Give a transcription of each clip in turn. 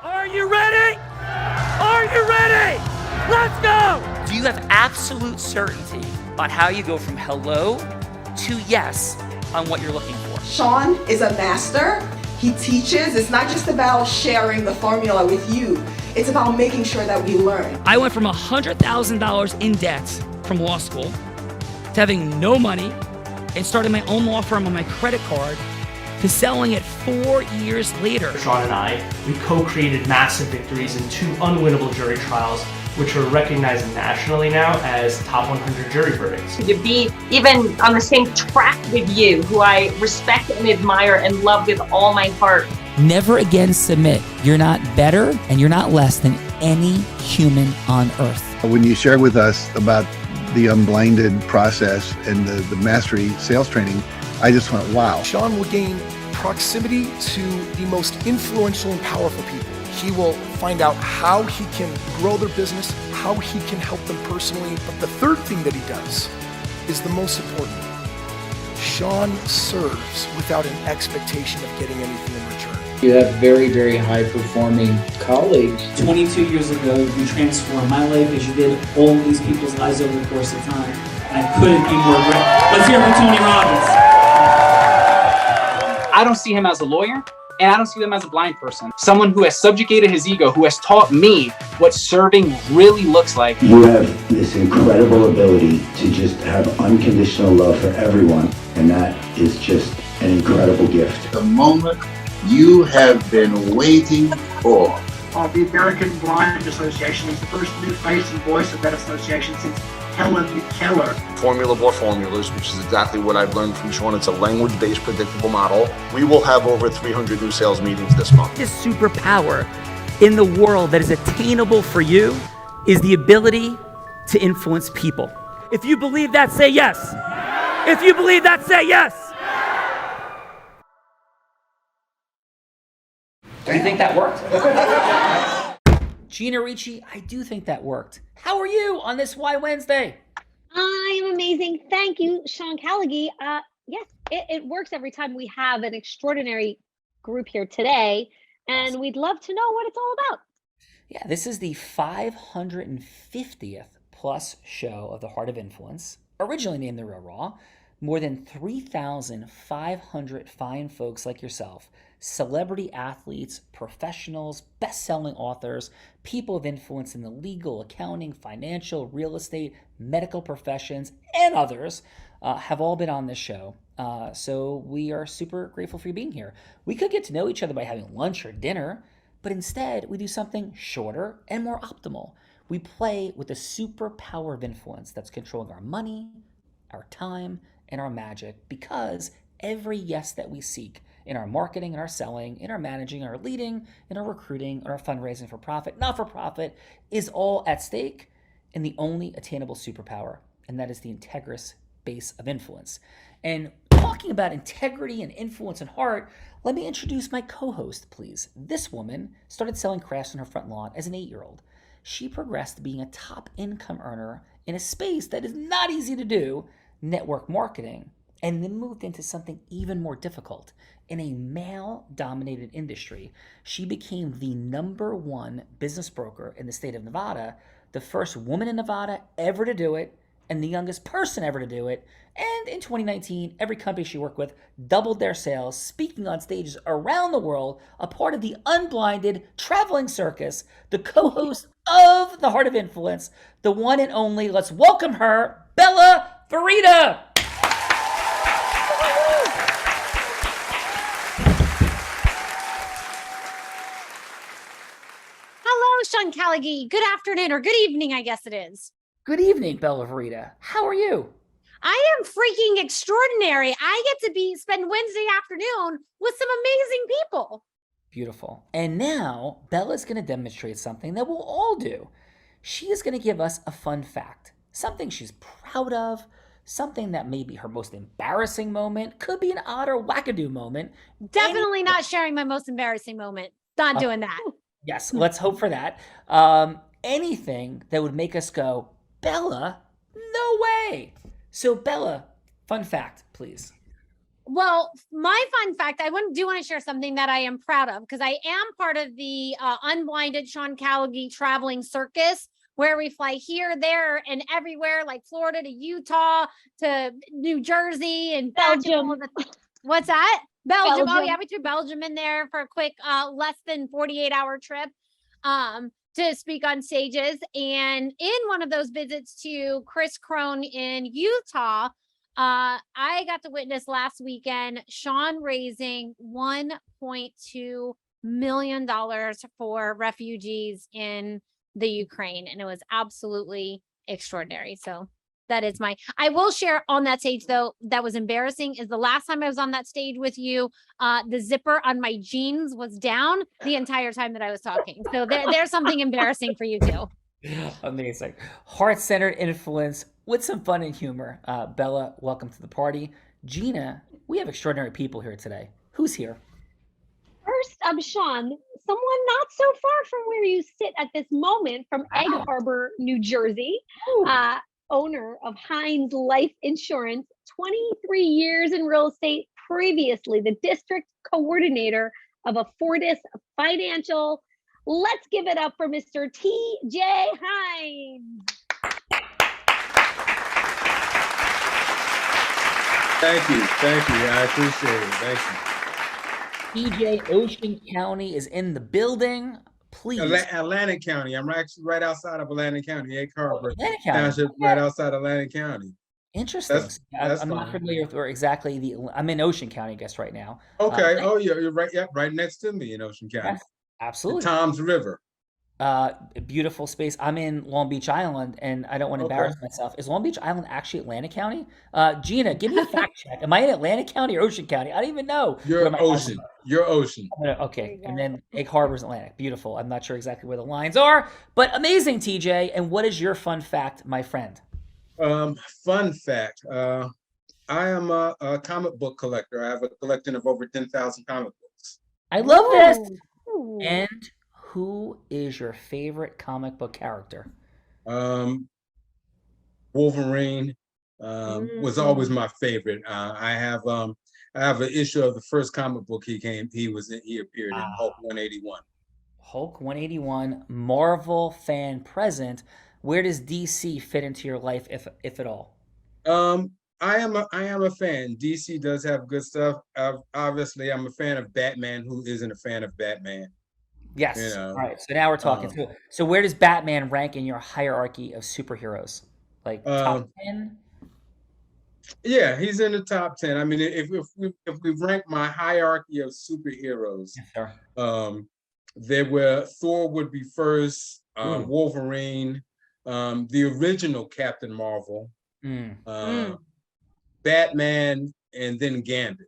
Are you ready? Are you ready? Let's go! Do you have absolute certainty on how you go from hello to yes on what you're looking for? Sean is a master. He teaches. It's not just about sharing the formula with you. It's about making sure that we learn. I went from $100,000 in debt from law school to having no money and starting my own law firm on my credit card to selling it 4 years later. Sean and I, we co-created massive victories in 2 unwinnable jury trials, which are recognized nationally now as top 100 jury verdicts. To be even on the same track with you, who I respect and admire and love with all my heart. Never again submit. You're not better and you're not less than any human on earth. When you shared with us about the Unblinded process and the mastery sales training, I just went, wow. Sean will gain proximity to the most influential and powerful people. He will find out how he can grow their business, how he can help them personally. But the third thing that he does is the most important. Sean serves without an expectation of getting anything in return. You have very, very high-performing colleagues. 22 years ago, you transformed my life as you did all these people's lives over the course of time. And I couldn't be more grateful. Let's hear it for Tony Robbins. I don't see him as a lawyer, and I don't see him as a blind person. Someone who has subjugated his ego, who has taught me what serving really looks like. You have this incredible ability to just have unconditional love for everyone, and that is just an incredible gift. The moment you have been waiting for. The American Blind Association is the first new face and voice of that association since Helen Keller. Formula bore formulas, which is exactly what I've learned from Sean. It's a language-based predictable model. We will have over 300 new sales meetings this month. This superpower in the world that is attainable for you is the ability to influence people. If you believe that, say yes. If you believe that, say yes. Do you think that worked? Gina Ricci, I do think that worked. How are you on this Why Wednesday? I am amazing. Thank you, Sean Callaghy. Yes, it works every time. We have an extraordinary group here today, and we'd love to know what it's all about. Yeah, this is the 550th plus show of the Heart of Influence, originally named The Real Raw. More than 3,500 fine folks like yourself, celebrity athletes, professionals, best-selling authors, people of influence in the legal, accounting, financial, real estate, medical professions, and others have all been on this show. So we are super grateful for you being here. We could get to know each other by having lunch or dinner, but instead we do something shorter and more optimal. We play with the superpower of influence that's controlling our money, our time, and our magic, because every yes that we seek in our marketing, in our selling, in our managing, in our leading, in our recruiting, in our fundraising for profit, not for profit, is all at stake in the only attainable superpower, and that is the integrous base of influence. And talking about integrity and influence and heart, let me introduce my co-host, please. This woman started selling crafts on her front lawn as an 8-year-old. She progressed to being a top income earner in a space that is not easy to do, network marketing, and then moved into something even more difficult. In a male-dominated industry, she became the #1 business broker in the state of Nevada, the first woman in Nevada ever to do it, and the youngest person ever to do it. And in 2019, every company she worked with doubled their sales, speaking on stages around the world, a part of the Unblinded traveling circus, the co-host of The Heart of Influence, the one and only, let's welcome her, Bella Farida. Hello, Sean Callaghy. Good afternoon, or good evening, I guess it is. Good evening, Bella Farida. How are you? I am freaking extraordinary. I get to spend Wednesday afternoon with some amazing people. Beautiful. And now Bella's going to demonstrate something that we'll all do. She is going to give us a fun fact, something she's proud of, something that may be her most embarrassing moment, could be an odd or wackadoo moment. Definitely not sharing my most embarrassing moment. Not doing that. Yes, let's hope for that. Anything that would make us go, Bella, no way. So Bella, fun fact, please. Well, my fun fact, I do want to share something that I am proud of, because I am part of the Unblinded Sean Callagy traveling circus, where we fly here, there, and everywhere, like Florida to Utah to New Jersey and Belgium. What's that? Belgium. Oh Belgium. yeah, we threw Belgium in there for a quick less than 48-hour trip to speak on stages. And in one of those visits to Chris Crone in Utah, I got to witness last weekend Sean raising $1.2 million for refugees in the Ukraine, and it was absolutely extraordinary. So that is I will share on that stage, though, that was embarrassing, is the last time I was on that stage with you, the zipper on my jeans was down the entire time that I was talking. So there's something embarrassing for you too. Amazing. Heart-centered influence with some fun and humor. Bella, welcome to the party. Gina, we have extraordinary people here today. Who's here? First, Sean, someone not so far from where you sit at this moment, from Egg Harbor, New Jersey, owner of Hines Life Insurance, 23 years in real estate, previously the district coordinator of Afortus Financial. Let's give it up for Mr. TJ Hines. Thank you. I appreciate it. Thank you. TJ, Ocean County is in the building. Please. Atlantic County. I'm actually right outside of Atlantic County, Egg Harbor Township, right outside Atlantic County. Interesting. I'm not familiar with where exactly I'm in Ocean County, I guess, right now. Okay. You're right. Yeah, right next to me in Ocean County. Yes, absolutely. The Tom's River. Beautiful space. I'm in Long Beach Island, and I don't want to embarrass myself. Is Long Beach Island actually Atlantic County? Gina, give me a fact check. Am I in Atlantic County or Ocean County? I don't even know. You're Ocean. You're Ocean. Okay. And then Egg Harbor's Atlantic. Beautiful. I'm not sure exactly where the lines are, but amazing, TJ. And what is your fun fact, my friend? Fun fact. I am a comic book collector. I have a collection of over 10,000 comic books. I love this. And who is your favorite comic book character? Wolverine was always my favorite. I have an issue of the first comic book he appeared in, Hulk 181. Hulk 181, Marvel fan present. Where does DC fit into your life, if at all? I am a fan. DC does have good stuff. Obviously, I'm a fan of Batman. Who isn't a fan of Batman? Yes. You know, all right. So now we're talking. So where does Batman rank in your hierarchy of superheroes? Like top 10? Yeah, he's in the top 10. I mean, if we rank my hierarchy of superheroes, Thor would be first, Wolverine, the original Captain Marvel, Batman, and then Gambit.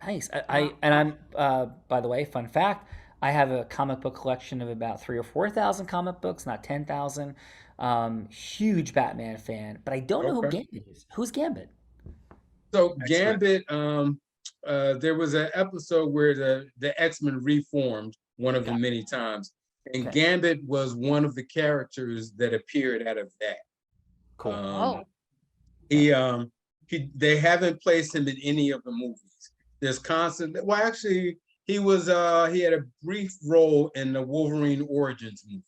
Nice. I'm by the way, fun fact, I have a comic book collection of about 3,000 or 4,000 comic books, not 10,000. Huge Batman fan, but I don't know who Gambit is. Who's Gambit? So Gambit, there was an episode where the X-Men reformed one of them many times, and Gambit was one of the characters that appeared out of that. Cool. They haven't placed him in any of the movies. There's constant. Well, actually, he had a brief role in the Wolverine Origins movie.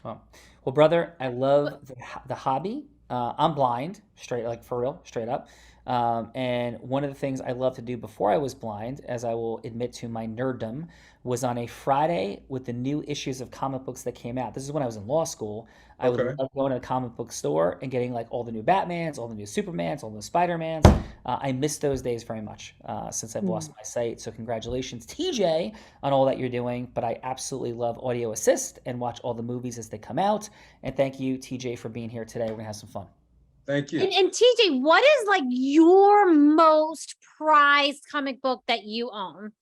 Oh. Well, brother, I love the hobby. I'm blind, straight up. And one of the things I loved to do before I was blind, as I will admit to my nerddom, was on a Friday with the new issues of comic books that came out. This is when I was in law school. I would love going to a comic book store and getting like all the new Batmans, all the new Supermans, all the Spider-Mans. I miss those days very much since I've lost my sight. So congratulations, TJ, on all that you're doing. But I absolutely love Audio Assist and watch all the movies as they come out. And thank you, TJ, for being here today. We're going to have some fun. Thank you. And TJ, what is like your most prized comic book that you own?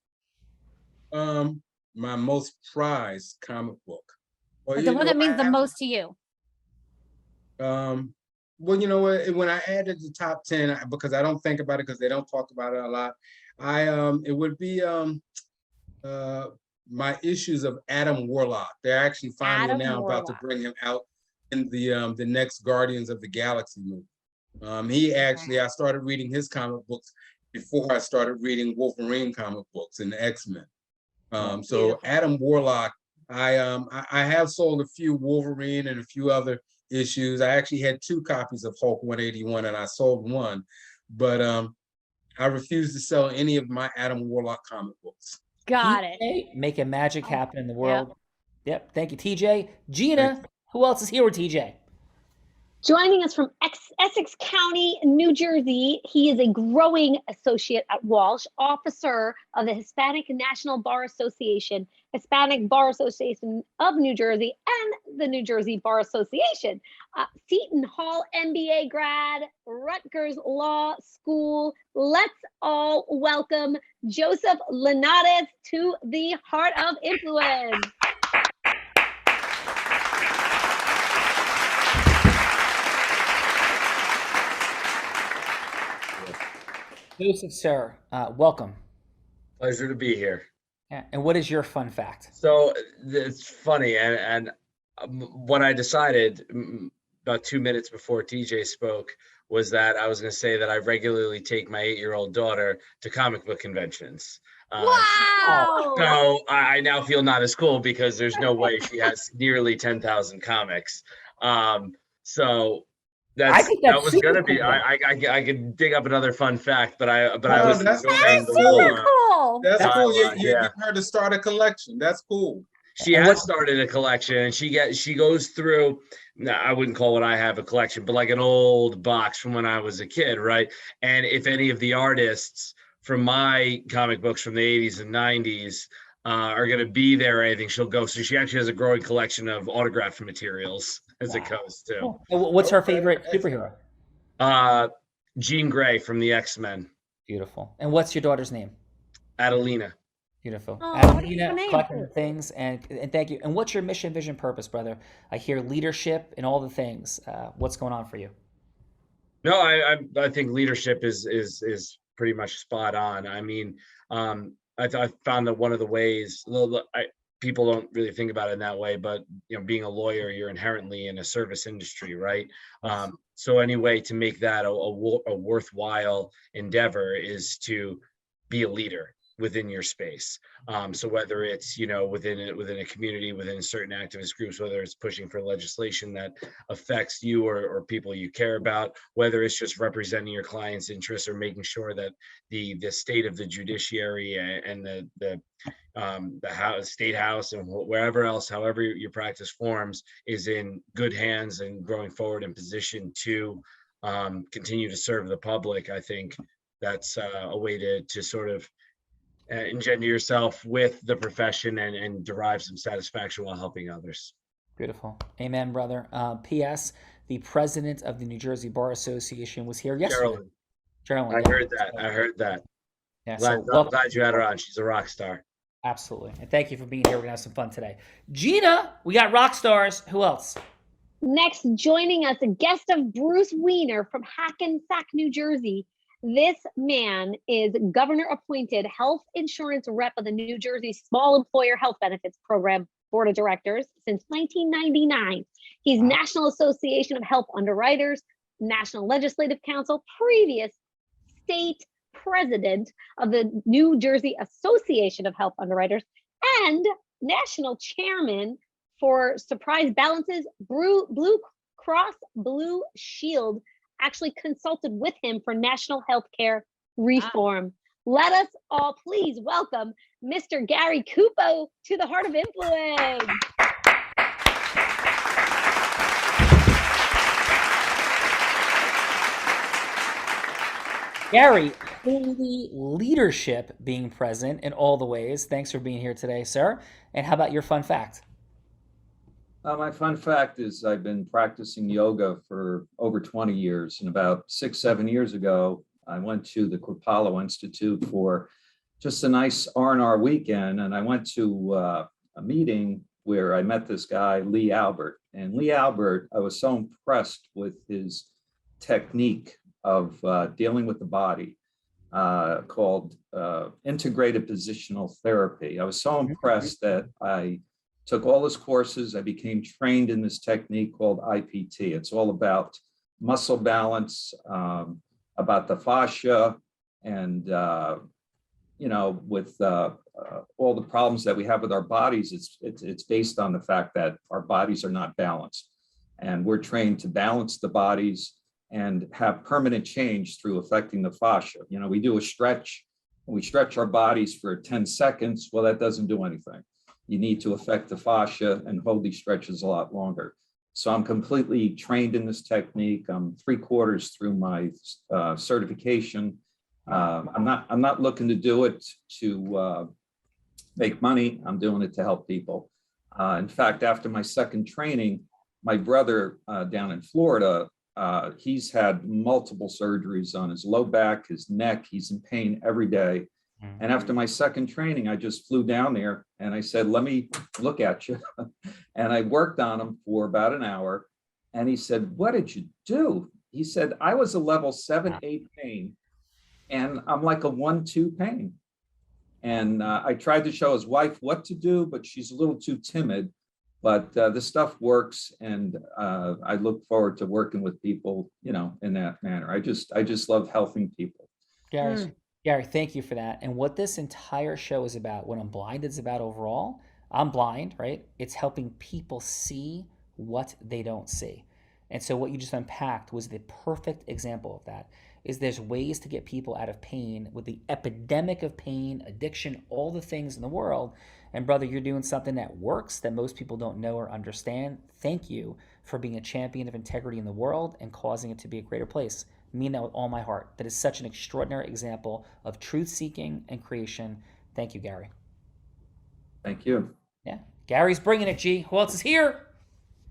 My most prized comic book. Well, the one that means the most to you. Well, you know what? When I added the top 10, because I don't think about it because they don't talk about it a lot. It would be my issues of Adam Warlock. They're actually finally about to bring him out in the next Guardians of the Galaxy movie. I started reading his comic books before I started reading Wolverine comic books and the X-Men. So Beautiful. Adam Warlock, I have sold a few Wolverine and a few other issues. I actually had 2 copies of Hulk 181 and I sold one, but I refuse to sell any of my Adam Warlock comic books. Got it. TJ, making magic happen in the world. Yep. Thank you, TJ. Gina, who else is here with TJ? Joining us from Essex County, New Jersey, he is a growing associate at Walsh, officer of the Hispanic National Bar Association, Hispanic Bar Association of New Jersey, and the New Jersey Bar Association. Seton Hall MBA grad, Rutgers Law School. Let's all welcome Joseph Linares to the Heart of Influence. Joseph, sir, welcome. Pleasure to be here. Yeah. And what is your fun fact? So it's funny, and what I decided about 2 minutes before TJ spoke was that I was going to say that I regularly take my 8-year-old daughter to comic book conventions. Wow! So I now feel not as cool because there's no way she has nearly 10,000 comics. So I think that's that was super gonna be. cool. I could dig up another fun fact, but I Oh, was that's enjoying the super cool. That's cool. You're yeah. getting her to start a collection. That's cool. She has started a collection, and she goes through. I wouldn't call what I have a collection, but like an old box from when I was a kid, right? And if any of the artists from my comic books from the 80s and 90s are going to be there or anything, she'll go. So she actually has a growing collection of autograph materials as it goes too. Cool. And what's her favorite superhero? Jean Grey from the X-Men. Beautiful. And what's your daughter's name? Adelina. Beautiful. Oh, Adelina, what a collecting name. the things, and thank you. And what's your mission, vision, purpose, brother? I hear leadership and all the things. What's going on for you? No, I think leadership is pretty much spot on. I mean, I found that one of the ways people don't really think about it in that way, but being a lawyer, you're inherently in a service industry, right? So any way to make that a worthwhile endeavor is to be a leader within your space. So whether it's within a community, within certain activist groups, whether it's pushing for legislation that affects you or people you care about, whether it's just representing your client's interests or making sure that the state of the judiciary and the house, state house, and wherever else, however your practice forms, is in good hands and growing forward in position to continue to serve the public. I think that's a way to sort of engender yourself with the profession and derive some satisfaction while helping others. Beautiful. Amen, brother. P.S. The president of the New Jersey Bar Association was here yesterday. Geraldine. I heard that. Yeah, glad you had her on. She's a rock star. Absolutely. And thank you for being here. We're going to have some fun today. Gina, we got rock stars. Who else? Next, joining us, a guest of Bruce Weiner from Hackensack, New Jersey. This man is governor-appointed health insurance rep of the New Jersey Small Employer Health Benefits Program Board of Directors since 1999. He's National Association of Health Underwriters, National Legislative Council, previous state president of the New Jersey Association of Health Underwriters, and national chairman for Surprise Balances BlueCross BlueShield. Actually consulted with him for national health care reform. Let us all please welcome Mr. Gary Cupo to the Heart of Influence. Gary, holy leadership being present in all the ways. Thanks for being here today, sir. And how about your fun fact? My fun fact is I've been practicing yoga for over 20 years. And about 6-7 years ago, I went to the Cupo Institute for just a nice R&R weekend. And I went to a meeting where I met this guy, Lee Albert. And Lee Albert, I was so impressed with his technique of dealing with the body called integrated positional therapy. I was so impressed that I took all his courses. I became trained in this technique called IPT. It's all about muscle balance, about the fascia, And, with all the problems that we have with our bodies, it's based on the fact that our bodies are not balanced. And we're trained to balance the bodies and have permanent change through affecting the fascia. We do a stretch, we stretch our bodies for 10 seconds. Well, that doesn't do anything. You need to affect the fascia and hold these stretches a lot longer. So I'm completely trained in this technique. I'm 3/4 through my certification. I'm not looking to do it to make money. I'm doing it to help people. In fact, after my second training, my brother down in Florida, he's had multiple surgeries on his low back, his neck. He's in pain every day. And after my second training, I just flew down there and I said, let me look at you. And I worked on him for about an hour. And he said, what did you do? He said, I was a level 7, 8 pain. And I'm like a 1, 2 pain. And I tried to show his wife what to do, but she's a little too timid. But the stuff works, and I look forward to working with people, in that manner. I just love helping people. Gary, thank you for that. And what this entire show is about, what Unblinded is about overall, I'm blind, right? It's helping people see what they don't see. And so what you just unpacked was the perfect example of that. Is there's ways to get people out of pain with the epidemic of pain, addiction, all the things in the world. And brother, you're doing something that works that most people don't know or understand. Thank you for being a champion of integrity in the world and causing it to be a greater place. I mean that with all my heart. That is such an extraordinary example of truth-seeking and creation. Thank you, Gary. Thank you. Yeah, Gary's bringing it, G. Who else is here?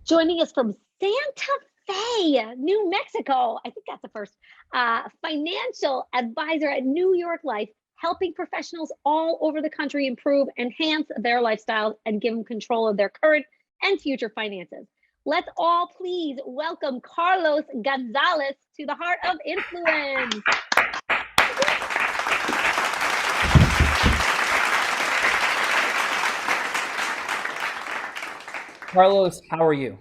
Joining us from Santa Fe, New Mexico. I think that's the first. Financial advisor at New York Life, helping professionals all over the country improve, enhance their lifestyles, and give them control of their current and future finances. Let's all please welcome Carlos Gonzalez to the Heart of Influence. Carlos, how are you?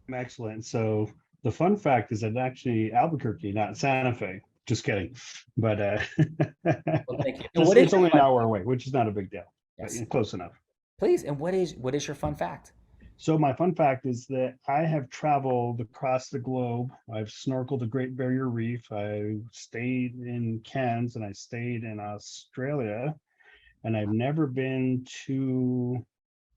I'm excellent. So the fun fact is that actually Albuquerque, not Santa Fe. Just kidding. But well, thank you. It's only an hour away, which is not a big deal. Yes. Close enough. Please. And what is your fun fact? So my fun fact is that I have traveled across the globe. I've snorkeled the Great Barrier Reef. I stayed in Cairns and I stayed in Australia. And I've never been to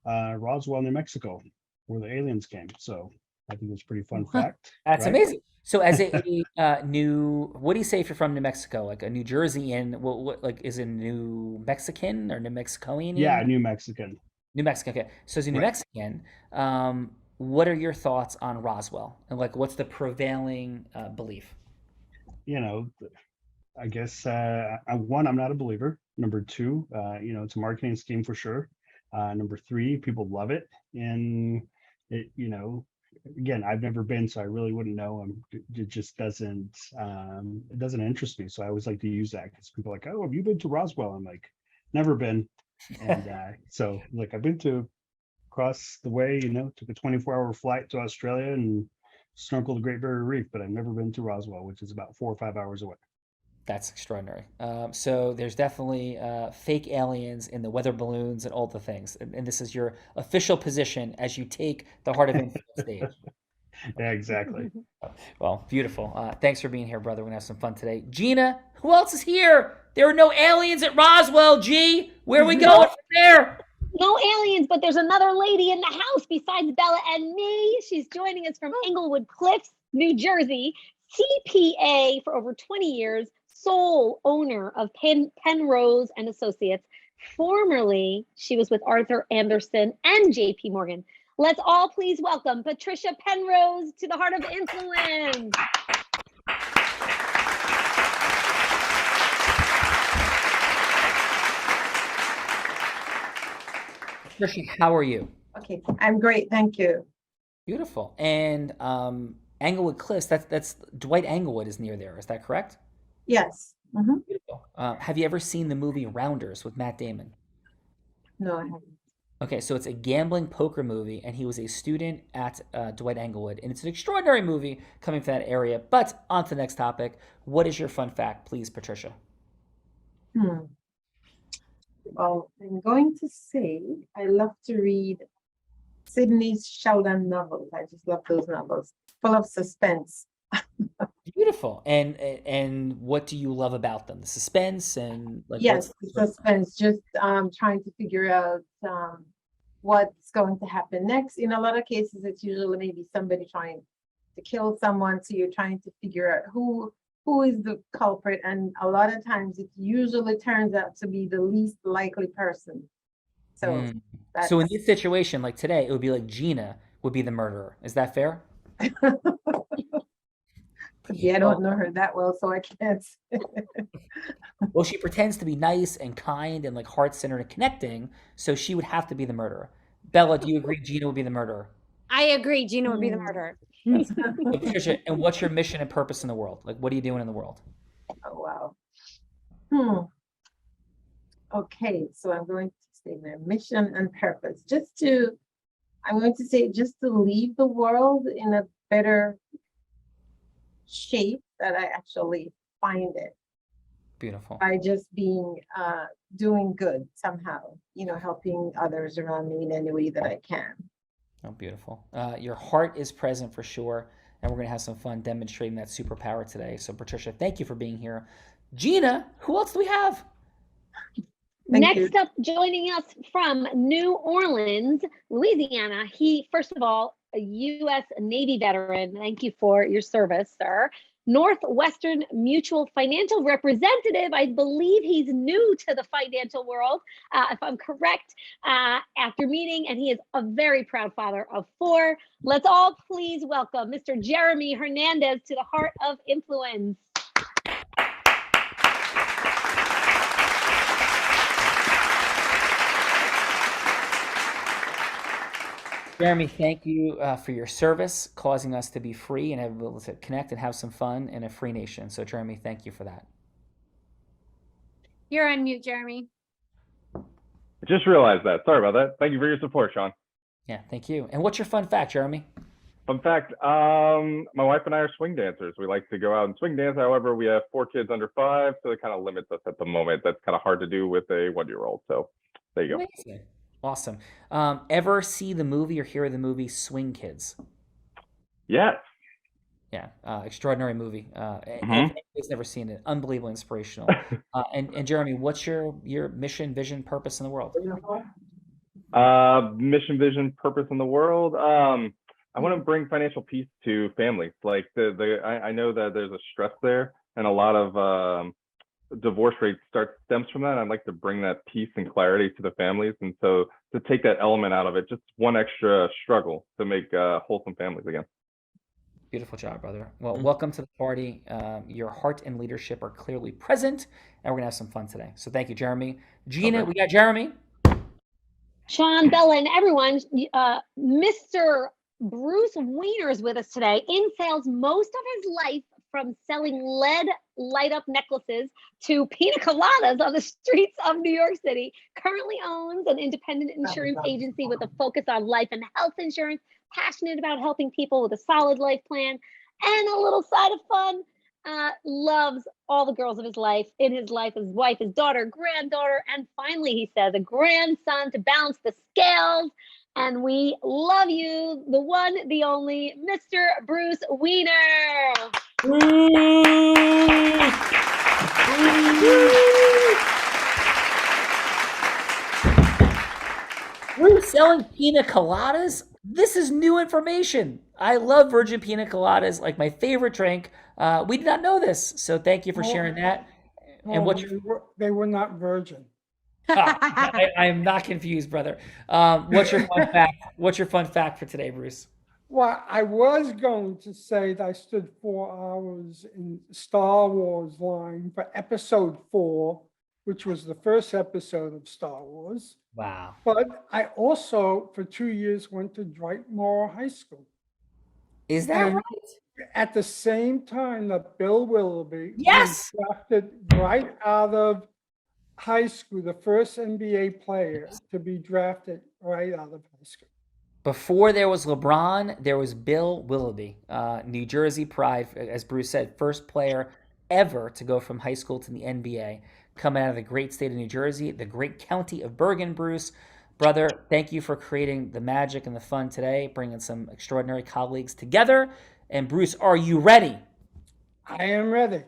Roswell, New Mexico, where the aliens came. So I think it's a pretty fun fact. That's right? amazing. So as a new, what do you say if you're from New Mexico? Like a New Jerseyan, what like is it New Mexican or New Mexicoian? Yeah, New Mexican. New Mexican. Okay. So as a New Mexican, what are your thoughts on Roswell? And like, what's the prevailing belief? I guess one, I'm not a believer. Number two, it's a marketing scheme for sure. Number three, people love it. And it, again, I've never been, so I really wouldn't know. It just doesn't interest me. So I always like to use that because people are like, oh, have you been to Roswell? I'm like, never been. And so like I've been to across the way, took a 24-hour flight to Australia and snorkeled the Great Barrier Reef, but I've never been to Roswell, which is about 4 or 5 hours away. That's extraordinary. So there's definitely fake aliens in the weather balloons and all the things. And this is your official position as you take the Heart of Influence stage. Yeah, exactly. Well, beautiful. Thanks for being here, brother. We're going to have some fun today. Gina, who else is here? There are no aliens at Roswell, G. Where are we going from there? No aliens, but there's another lady in the house besides Bella and me. She's joining us from Englewood Cliffs, New Jersey. CPA for over 20 years. Sole owner of Penrose and Associates. Formerly, she was with Arthur Andersen and JP Morgan. Let's all please welcome Patricia Penrose to the Heart of Influence. Patricia, how are you? Okay, I'm great, thank you. Beautiful. And Englewood Cliffs, that's Dwight Englewood is near there. Is that correct? Yes. Mm-hmm. Beautiful. Have you ever seen the movie Rounders with Matt Damon? No, I haven't. Okay, so it's a gambling poker movie, and he was a student at Dwight Englewood, and it's an extraordinary movie coming from that area. But on to the next topic. What is your fun fact, please, Patricia? Well, I'm going to say I love to read Sidney Sheldon novels. I just love those novels, full of suspense. Beautiful. And what do you love about them? The suspense and like Yes, what's the suspense. Just trying to figure out what's going to happen next. In a lot of cases, it's usually maybe somebody trying to kill someone, so you're trying to figure out who is the culprit, and a lot of times it usually turns out to be the least likely person. So So in this situation, like today, it would be like Gina would be the murderer. Is that fair? yeah, I don't know her that well, so I can't. Well, she pretends to be nice and kind and like heart-centered and connecting, so she would have to be the murderer. Bella, do you agree Gina would be the murderer? I agree. Gina would be the murderer. So, Patricia, and what's your mission and purpose in the world? Like, what are you doing in the world? Oh wow. Okay, so I'm going to say my mission and purpose. I'm going to say just to leave the world in a better shape that I actually find it. Beautiful. By just being doing good somehow, helping others around me in any way that I can. Oh, beautiful. Your heart is present for sure, and we're going to have some fun demonstrating that superpower today. So, Patricia, thank you for being here. Gina, who else do we have? Next up, joining us from New Orleans, Louisiana. He, first of all, a U.S. Navy veteran. Thank you for your service, sir. Northwestern Mutual financial representative. I believe he's new to the financial world, if I'm correct, after meeting, and he is a very proud father of 4. Let's all please welcome Mr. Jeremy Hernandez to the Heart of Influence. Jeremy, thank you for your service, causing us to be free and able to connect and have some fun in a free nation. So, Jeremy, thank you for that. You're on mute, Jeremy. I just realized that. Sorry about that. Thank you for your support, Sean. Yeah, thank you. And what's your fun fact, Jeremy? Fun fact, my wife and I are swing dancers. We like to go out and swing dance. However, we have 4 kids under 5, so it kind of limits us at the moment. That's kind of hard to do with a 1-year-old. So there you go. Amazing. Awesome. Ever see the movie or hear the movie Swing Kids? Yes. Yeah, extraordinary movie. Anybody's never seen it. Unbelievably inspirational. And Jeremy, what's your mission, vision, purpose in the world? Mission, vision, purpose in the world. I want to bring financial peace to families. Like I know that there's a stress there, and a lot of divorce rate stems from that. I'd like to bring that peace and clarity to the families, and so to take that element out of it, just one extra struggle to make wholesome families again. Beautiful job, brother. Well, welcome to the party. Your heart and leadership are clearly present, and we're gonna have some fun today. So thank you, Jeremy. Gina, we got Jeremy. Sean, Bella, and everyone. Mr. Bruce Wiener is with us today. In sales most of his life, from selling lead light-up necklaces to pina coladas on the streets of New York City. Currently owns an independent insurance agency with a focus on life and health insurance. Passionate about helping people with a solid life plan and a little side of fun. Loves all the girls of his life, his wife, his daughter, granddaughter, and finally, he says, a grandson to balance the scales. And we love you, the one, the only, Mr. Bruce Wiener. We're selling pina coladas? This is new information. I love virgin pina coladas, like my favorite drink. We did not know this, so thank you for sharing that. And what's they were not virgin. I am not confused, brother. What's your fun fact? What's your fun fact for today, Bruce? Well, I was going to say that I stood 4 hours in Star Wars line for episode 4, which was the first episode of Star Wars. Wow. But I also, for 2 years, went to Dwight Moore High School. Is that right? At the same time that Bill Willoughby was drafted right out of high school, the first NBA player to be drafted right out of high school. Before there was LeBron, there was Bill Willoughby, New Jersey pride, as Bruce said, first player ever to go from high school to the NBA. coming out of the great state of New Jersey, the great county of Bergen. Bruce, brother, thank you for creating the magic and the fun today, bringing some extraordinary colleagues together. And Bruce, are you ready? I am ready.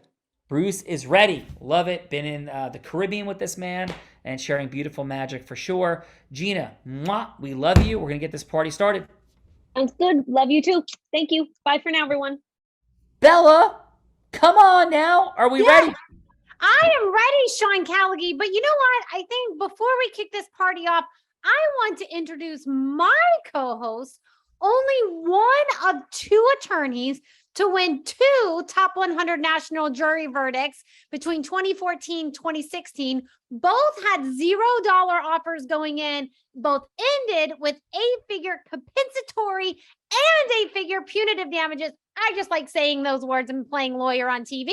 Bruce is ready. Love it. Been in the Caribbean with this man and sharing beautiful magic for sure. Gina, mwah, we love you. We're going to get this party started. Sounds good. Love you too. Thank you. Bye for now, everyone. Bella, come on now. Are we ready? I am ready, Sean Callaghy. But you know what? I think before we kick this party off, I want to introduce my co-host, only one of two attorneys to win 2 top 100 national jury verdicts between 2014 2016. Both had $0 offers going in. Both ended with 8-figure compensatory and 8-figure punitive damages. I just like saying those words and playing lawyer on TV.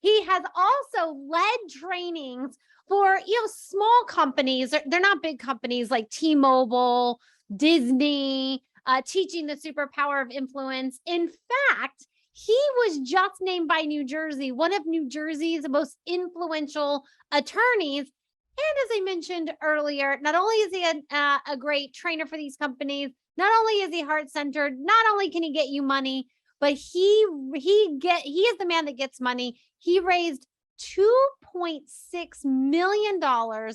He has also led trainings for small companies. They're not big companies like T-Mobile, Disney, teaching the superpower of influence. In fact, he was just named by New Jersey one of New Jersey's most influential attorneys. And as I mentioned earlier, not only is he a great trainer for these companies, not only is he heart-centered, not only can he get you money, but he is the man that gets money. He raised $2.6 million on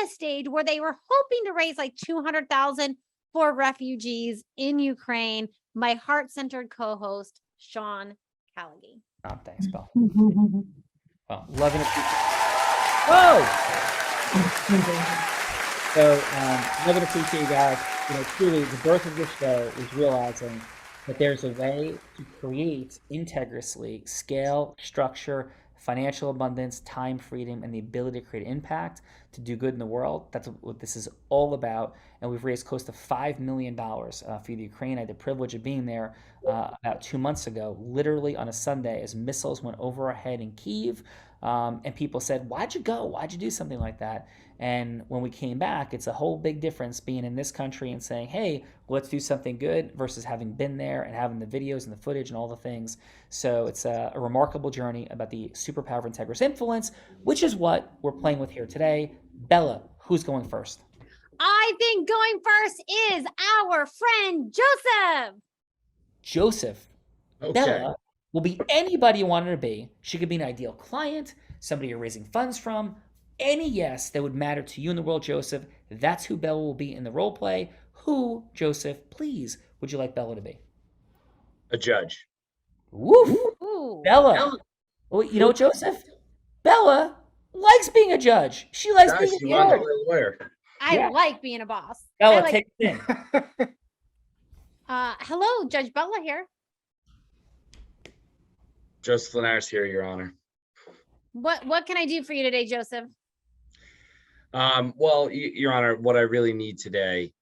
a stage where they were hoping to raise like $200,000 for refugees in Ukraine. My heart-centered co-host, Sean Callaghy. Oh, thanks, Bella. Well, loving it. Whoa! So, love and appreciate you guys. Truly, the birth of this show is realizing that there's a way to create integrally scale, structure, financial abundance, time freedom, and the ability to create impact to do good in the world. That's what this is all about. And we've raised close to $5 million for the Ukraine. I had the privilege of being there about 2 months ago, literally on a Sunday, as missiles went over our head in Kyiv. And people said, why'd you go? Why'd you do something like that? And when we came back, it's a whole big difference being in this country and saying, hey, let's do something good versus having been there and having the videos and the footage and all the things. So it's a remarkable journey about the superpower of integrous influence, which is what we're playing with here today. Bella, who's going first? I think going first is our friend Joseph. Joseph. Okay. Bella will be anybody you want her to be. She could be an ideal client, somebody you're raising funds from, any yes that would matter to you in the world, Joseph. That's who Bella will be in the role play. Who, Joseph, please, would you like Bella to be? A judge. Woof. Ooh. Bella. Well, you know what, Joseph? Bella likes being a judge. She likes being She a wants to judge. be a lawyer. I like being a boss. Bella, like, take it in. hello, Judge Bella here. Joseph Linares here, Your Honor. What can I do for you today, Joseph? Well, Your Honor, what I really need today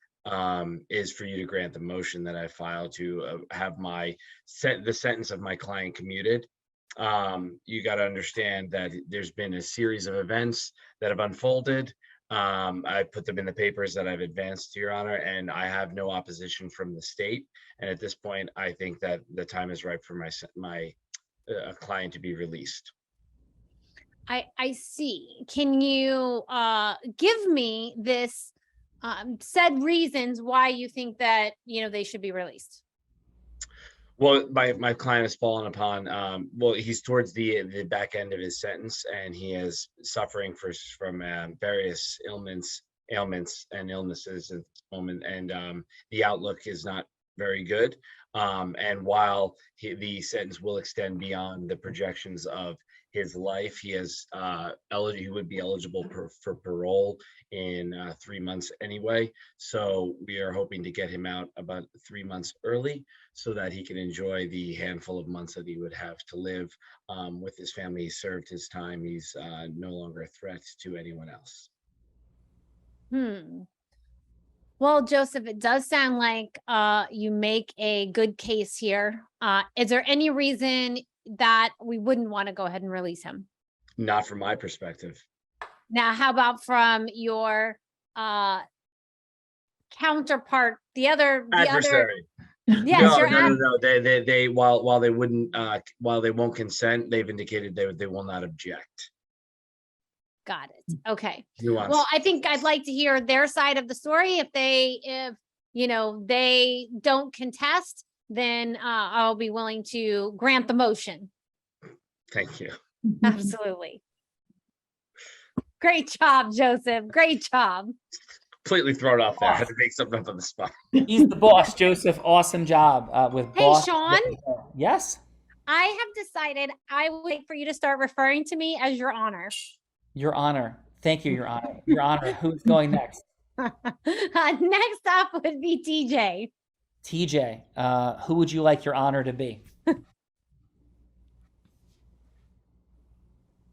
is for you to grant the motion that I filed to have the sentence of my client commuted. You got to understand that there's been a series of events that have unfolded. I put them in the papers that I've advanced to Your Honor, and I have no opposition from the state. And at this point, I think that the time is ripe for my client to be released. I see. Can you give me this said reasons why you think that they should be released? Well, my client has fallen upon. Well, he's towards the back end of his sentence, and he is suffering from various ailments and illnesses at this moment, and the outlook is not very good. And while the sentence will extend beyond the projections of his life, he would be eligible for parole in 3 months anyway. So we are hoping to get him out about 3 months early so that he can enjoy the handful of months that he would have to live with his family. He served his time. He's no longer a threat to anyone else. Well, Joseph, it does sound like you make a good case here. Is there any reason that we wouldn't want to go ahead and release him? Not from my perspective. Now, how about from your counterpart, the adversary? Yes, no. They while they won't consent, they've indicated they will not object. Got it. Okay. Nuance. Well, I think I'd like to hear their side of the story. If they don't contest, then I'll be willing to grant the motion. Thank you. Absolutely. Great job, Joseph. Great job. Completely thrown off there. I had to make something up on the spot. He's the boss, Joseph. Awesome job with Hey, boss. Sean. Yes. I have decided I would like for you to start referring to me as Your Honor. Your Honor. Thank you, Your Honor. Your Honor. Who's going next? Next up would be TJ. TJ, who would you like Your Honor to be?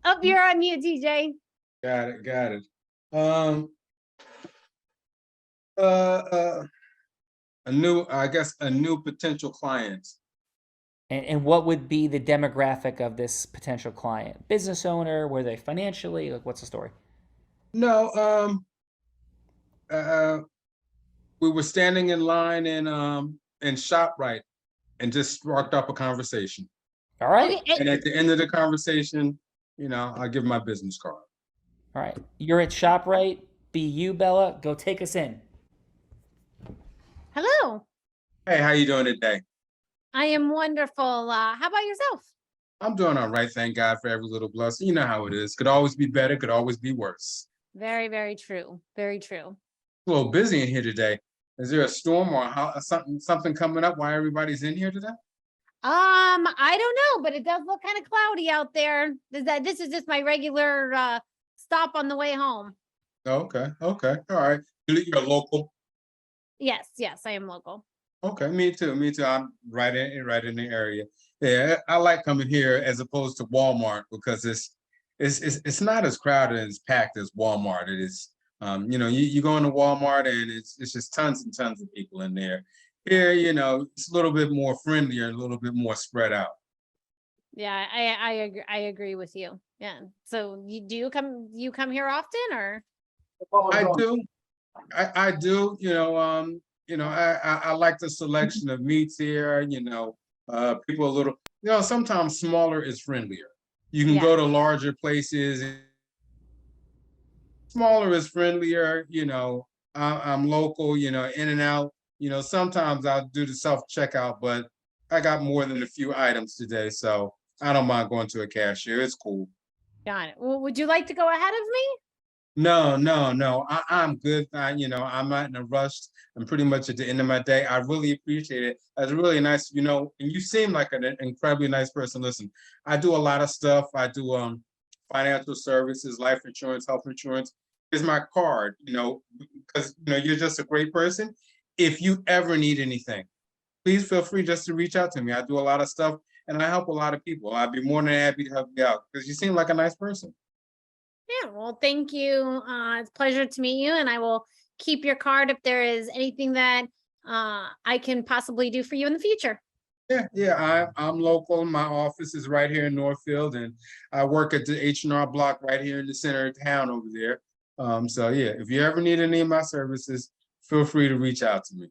Oh, you're on mute, TJ. Got it. A new potential client. And what would be the demographic of this potential client? Business owner? Were they financially? Like, what's the story? No, we were standing in line in ShopRite and just sparked up a conversation. All right. Okay. And at the end of the conversation, I give my business card. All right. You're at ShopRite. Be you, Bella. Go take us in. Hello. Hey, how you doing today? I am wonderful. How about yourself? I'm doing all right. Thank God for every little blessing. You know how it is. Could always be better. Could always be worse. Very, very true. Very true. A little busy in here today. Is there a storm or something coming up while everybody's in here today? I don't know, but it does look kind of cloudy out there. This is just my regular stop on the way home. Okay. All right. You're local. Yes, I am local. Okay, me too. I'm right in the area. Yeah, I like coming here as opposed to Walmart because it's not as crowded and as packed as Walmart. It is. You go into Walmart and it's just tons and tons of people in there. Here, it's a little bit more friendlier, a little bit more spread out. Yeah, I agree with you. Yeah. So you come here often or? I do. I do. I like the selection of meats here. People a little. Sometimes smaller is friendlier. You can go to larger places. Smaller is friendlier. I'm local. In and out. Sometimes I'll do the self-checkout, but I got more than a few items today, so I don't mind going to a cashier. It's cool. Got it. Well, would you like to go ahead of me? No. I'm good. I'm not in a rush. I'm pretty much at the end of my day. I really appreciate it. That's really nice, and you seem like an incredibly nice person. Listen, I do a lot of stuff. I do financial services, life insurance, health insurance. Here's my card, because you're just a great person. If you ever need anything, please feel free just to reach out to me. I do a lot of stuff and I help a lot of people. I'd be more than happy to help you out because you seem like a nice person. Yeah, well, thank you. It's a pleasure to meet you, and I will keep your card if there is anything that I can possibly do for you in the future. Yeah. I'm local. My office is right here in Northfield, and I work at the H&R Block right here in the center of town over there. If you ever need any of my services, feel free to reach out to me.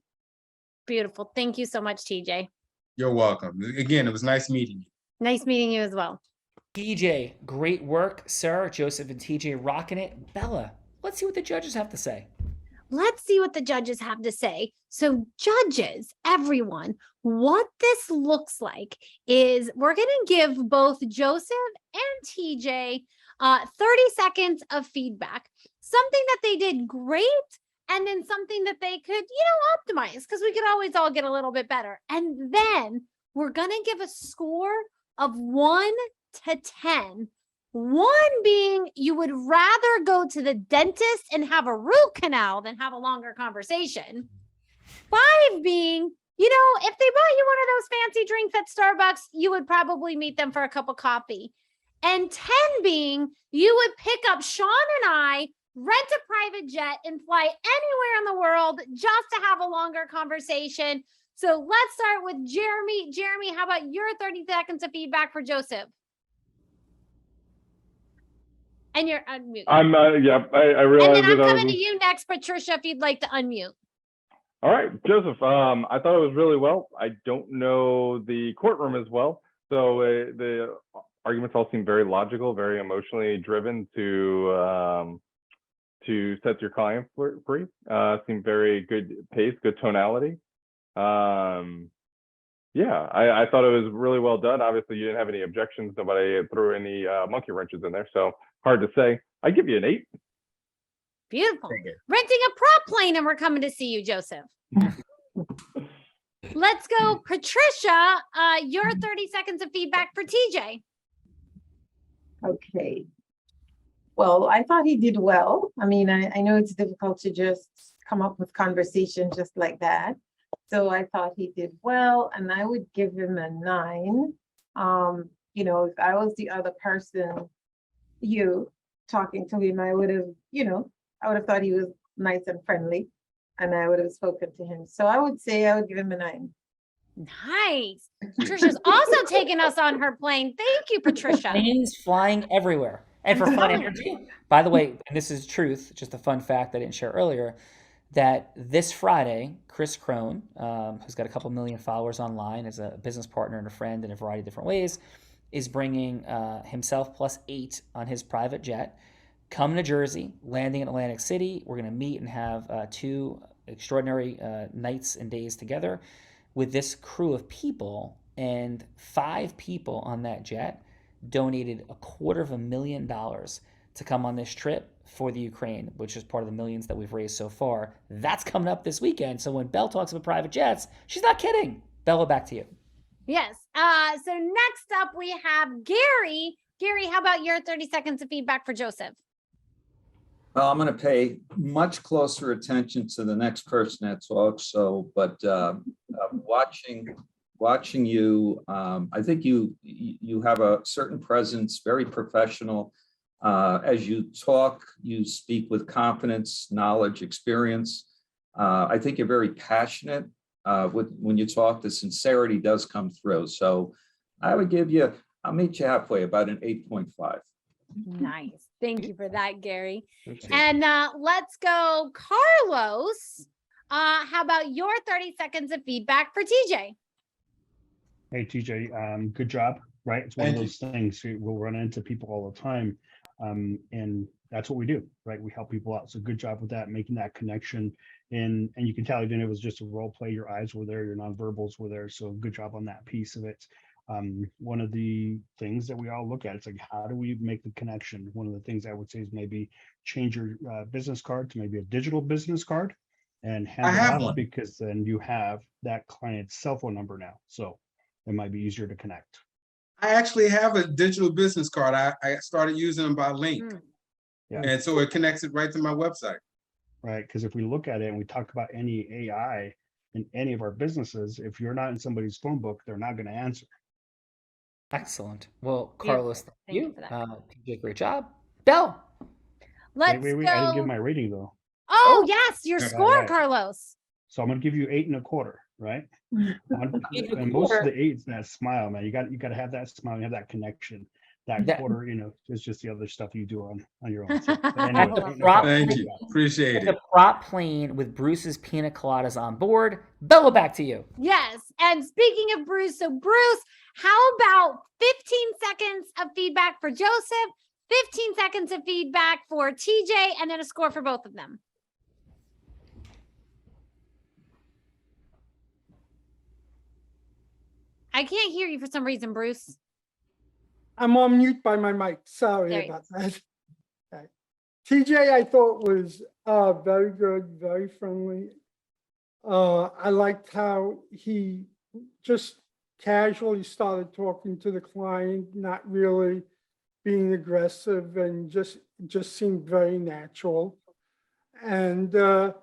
Beautiful. Thank you so much, TJ. You're welcome. Again, it was nice meeting you. Nice meeting you as well. TJ, great work, sir. Joseph and TJ rocking it. Bella, let's see what the judges have to say. Let's see what the judges have to say. So judges, everyone, what this looks like is we're going to give both Joseph and TJ 30 seconds of feedback. Something that they did great, and then something that they could, optimize, because we could always all get a little bit better. And then we're going to give a score of 1 to 10. 1 being you would rather go to the dentist and have a root canal than have a longer conversation. 5 being, if they bought you one of those fancy drinks at Starbucks, you would probably meet them for a cup of coffee. And 10 being you would pick up Sean and I, rent a private jet, and fly anywhere in the world just to have a longer conversation. So let's start with Jeremy. Jeremy, how about your 30 seconds of feedback for Joseph? And you're unmute. I realize. And then I'm coming to you next, Patricia, if you'd like to unmute. All right, Joseph, I thought it was really well. I don't know the courtroom as well. So the arguments all seem very logical, very emotionally driven to set your client free. Seem very good pace, good tonality. Yeah, I thought it was really well done. Obviously, you didn't have any objections. Nobody threw any monkey wrenches in there, so hard to say. I give you an 8. Beautiful. Renting a prop plane and we're coming to see you, Joseph. Let's go, Patricia. Your 30 seconds of feedback for TJ. Okay. Well, I thought he did well. I mean, I know it's difficult to just come up with conversation just like that. So I thought he did well, and I would give him a 9. You know, if I was the other person, you talking to him, I would have, you know, I would have thought he was nice and friendly, and I would have spoken to him. So I would say I would give him a 9. Nice. Patricia's also taking us on her plane. Thank you, Patricia. Planes flying everywhere. And for fun energy, by the way, and this is truth, just a fun fact I didn't share earlier, that this Friday, Chris Crone, who's got a couple million followers online as a business partner and a friend in a variety of different ways, is bringing himself plus 8 on his private jet, coming to Jersey, landing in Atlantic City. We're going to meet and have 2 extraordinary nights and days together with this crew of people, and 5 people on that jet donated $250,000 to come on this trip for the Ukraine, which is part of the millions that we've raised so far. That's coming up this weekend. So when Belle talks about private jets, she's not kidding. Bella, back to you. Yes. So next up we have Gary. Gary, how about your 30 seconds of feedback for Joseph? Well, I'm going to pay much closer attention to the next person that talks. So, but watching you, I think you have a certain presence, very professional. As you talk, you speak with confidence, knowledge, experience. I think you're very passionate when you talk. The sincerity does come through. So, I'll meet you halfway, about an 8.5. Nice. Thank you for that, Gary. And let's go, Carlos. How about your 30 seconds of feedback for TJ? Hey, TJ, good job, right? It's one of those things we'll run into people all the time. And that's what we do, right? We help people out. So good job with that, making that connection. And you can tell even it was just a role play. Your eyes were there, your nonverbals were there. So good job on that piece of it. One of the things that we all look at, it's like, how do we make the connection? One of the things I would say is maybe change your business card to maybe a digital business card and hand it off, because then you have that client's cell phone number now. So it might be easier to connect. I actually have a digital business card. I started using them by link. Yeah. And so it connects it right to my website. Right, because if we look at it and we talk about any AI in any of our businesses, if you're not in somebody's phone book, they're not going to answer. Excellent. Well, Carlos, thank you. For that. You did a great job. Belle. Let's wait. go. I didn't give my rating though. Oh, yes, your score, right. Carlos. So I'm going to give you 8.25, right? And most of the 8's that smile, man. You got to have that smile, you have that connection. That quarter, is just the other stuff you do on your own. So, anyway, thank you. Appreciate it. The prop plane with Bruce's pina coladas on board. Bella, back to you. Yes. And speaking of Bruce, so Bruce, how about 15 seconds of feedback for Joseph, 15 seconds of feedback for TJ, and then a score for both of them? I can't hear you for some reason, Bruce. I'm on mute by my mic. Sorry about that. Okay. TJ, I thought was very good, very friendly. I liked how he just casually started talking to the client, not really being aggressive, and just seemed very natural. And the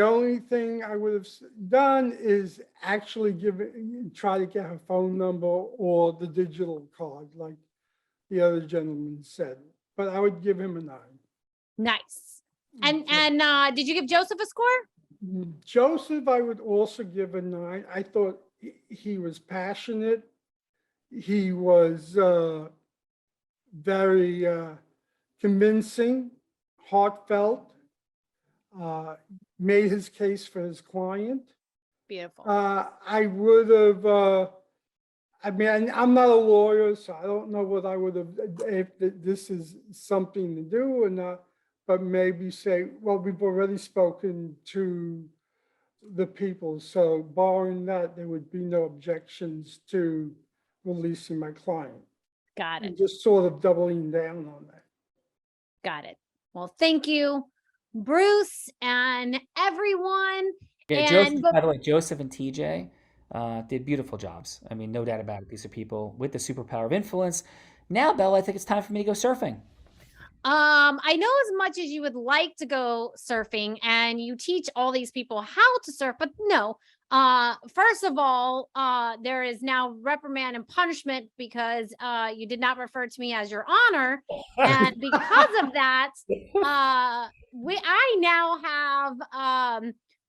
only thing I would have done is actually try to get her phone number or the digital card, like the other gentleman said. But I would give him a 9. Nice. And did you give Joseph a score? Joseph, I would also give a 9. I thought he was passionate. He was very convincing, heartfelt. Made his case for his client. Beautiful. I would have I mean, I'm not a lawyer, so I don't know what I would have, if this is something to do or not, but maybe say, well, we've already spoken to the people, so barring that, there would be no objections to releasing my client. Got it. And just sort of doubling down on that. Got it. Well, thank you, Bruce, and everyone. Yeah, And Joseph, by the way, Joseph and TJ did beautiful jobs. I mean, no doubt about it. These are people with the superpower of influence. Now, Bella, I think it's time for me to go surfing. I know as much as you would like to go surfing and you teach all these people how to surf, but no. First of all, there is now reprimand and punishment because you did not refer to me as your honor. And because of that, I now have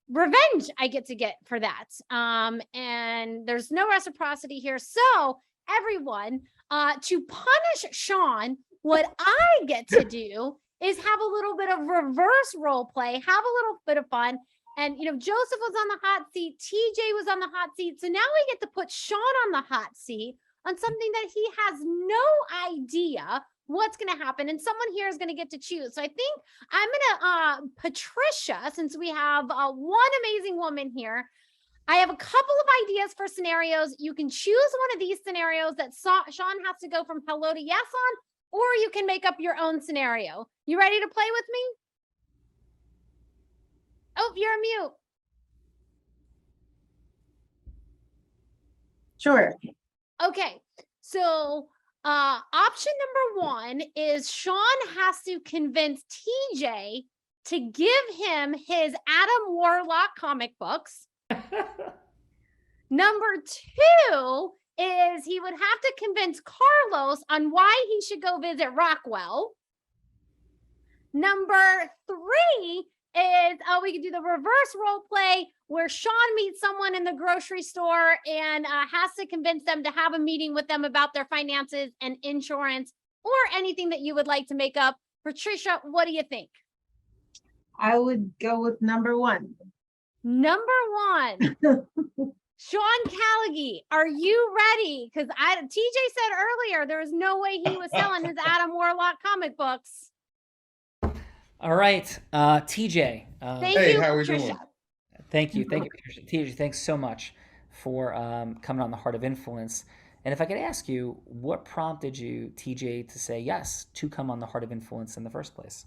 revenge I get to get for that. And there's no reciprocity here. So everyone, to punish Sean, what I get to do is have a little bit of reverse role play, have a little bit of fun. And, you know, Joseph was on the hot seat. TJ was on the hot seat. So now we get to put Sean on the hot seat on something that he has no idea what's going to happen. And someone here is going to get to choose. So I think I'm going to, Patricia, since we have one amazing woman here, I have a couple of ideas for scenarios. You can choose one of these scenarios that Sean has to go from hello to yes on, or you can make up your own scenario. You ready to play with me? Oh, you're mute. Sure. Okay. So option number one is Sean has to convince TJ to give him his Adam Warlock comic books. Number two is he would have to convince Carlos on why he should go visit Rockwell. Number three is we could do the reverse role play where Sean meets someone in the grocery store and has to convince them to have a meeting with them about their finances and insurance or anything that you would like to make up. Patricia, what do you think? I would go with number one. Number one. Sean Callaghy, are you ready? Because TJ said earlier there was no way he was selling his Adam Warlock comic books. All right, TJ. Hey, how are we doing? Thank you, Patricia. TJ, thanks so much for coming on the Heart of Influence. And if I could ask you, what prompted you, TJ, to say yes to come on the Heart of Influence in the first place?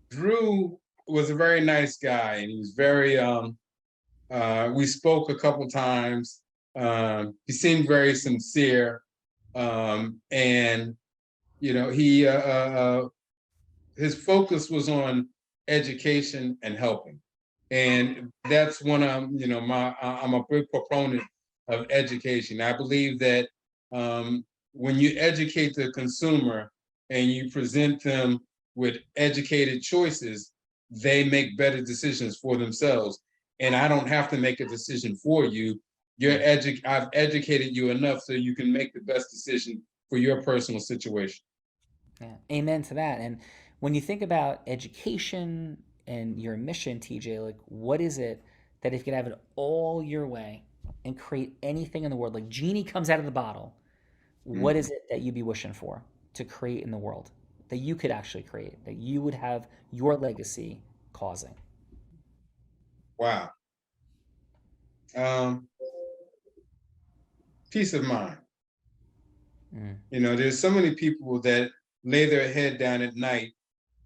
Drew was a very nice guy, and he was very. We spoke a couple times. He seemed very sincere, and you know, he his focus was on education and helping, and that's one of I'm a big proponent of education. I believe that when you educate the consumer and you present them with educated choices, they make better decisions for themselves. And I don't have to make a decision for you. I've educated you enough so you can make the best decision for your personal situation. Yeah, amen to that. And when you think about education and your mission, TJ, like what is it that if you could have it all your way and create anything in the world, like genie comes out of the bottle, what is it that you'd be wishing for to create in the world that you could actually create, that you would have your legacy causing? Wow. Peace of mind. You know, there's so many people that lay their head down at night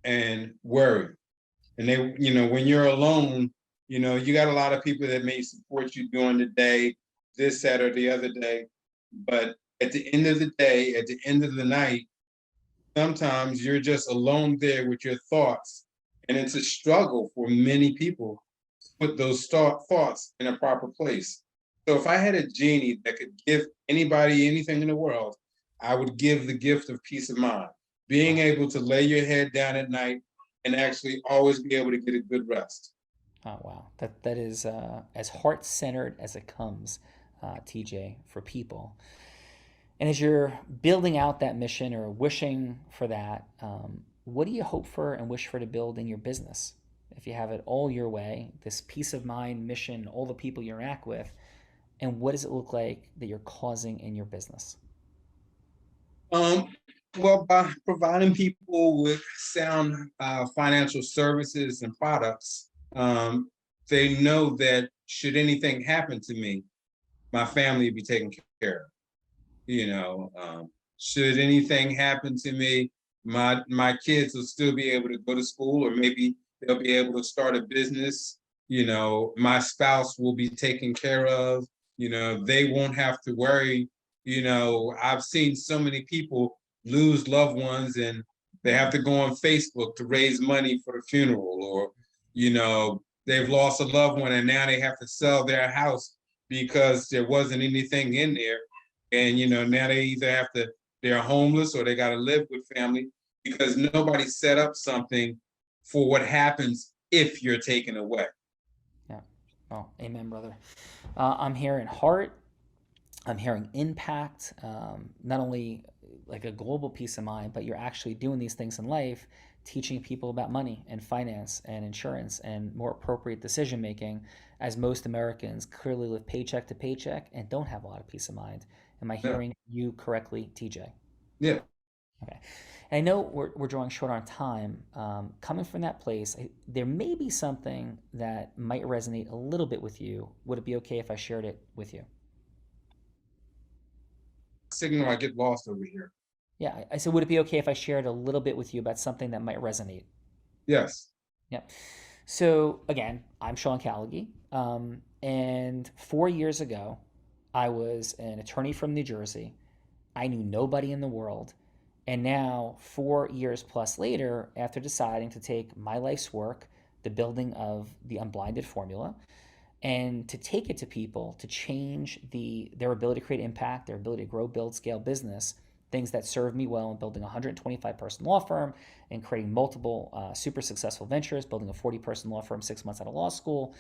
and worry. And they, you know, when you're alone, you know, you got a lot of people that may support you during the day, this, that, or the other day. But at the end of the day, at the end of the night, sometimes you're just alone there with your thoughts. And it's a struggle for many people to put those thoughts in a proper place. So if I had a genie that could give anybody anything in the world, I would give the gift of peace of mind, being able to lay your head down at night and actually always be able to get a good rest. Oh, wow. That is as heart-centered as it comes, TJ, for people. And as you're building out that mission or wishing for that, what do you hope for and wish for to build in your business? If you have it all your way, this peace of mind mission, all the people you interact with, And what does it look like that you're causing in your business? Well, by providing people with sound financial services and products, they know that should anything happen to me, my family will be taken care of. You know, should anything happen to me, my kids will still be able to go to school, or maybe they'll be able to start a business. You know, my spouse will be taken care of. You know, they won't have to worry. You know, I've seen so many people lose loved ones and they have to go on Facebook to raise money for the funeral, or, you know, they've lost a loved one and now they have to sell their house because there wasn't anything in there. And, you know, now they either have to, they're homeless or they got to live with family because nobody set up something for what happens if you're taken away. Yeah. Oh, amen, brother. I'm hearing heart. I'm hearing impact, not only like a global peace of mind, but you're actually doing these things in life, teaching people about money and finance and insurance and more appropriate decision making, as most Americans clearly live paycheck to paycheck and don't have a lot of peace of mind. Am I hearing you correctly, TJ? Yeah. Okay. And I know we're drawing short on time. Coming from that place, there may be something that might resonate a little bit with you. Would it be okay if I shared it with you? Signal, I get lost over here. Yeah, I said, would it be okay if I shared a little bit with you about something that might resonate? Yes. Yeah. So again, I'm Sean Callaghy, and 4 years ago, I was an attorney from New Jersey. I knew nobody in the world, and now 4 years plus later, after deciding to take my life's work, the building of the Unblinded formula, and to take it to people to change their ability to create impact, their ability to grow, build, scale business, things that served me well in building a 125-person law firm and creating multiple super successful ventures, building a 40-person law firm 6 months out of law school.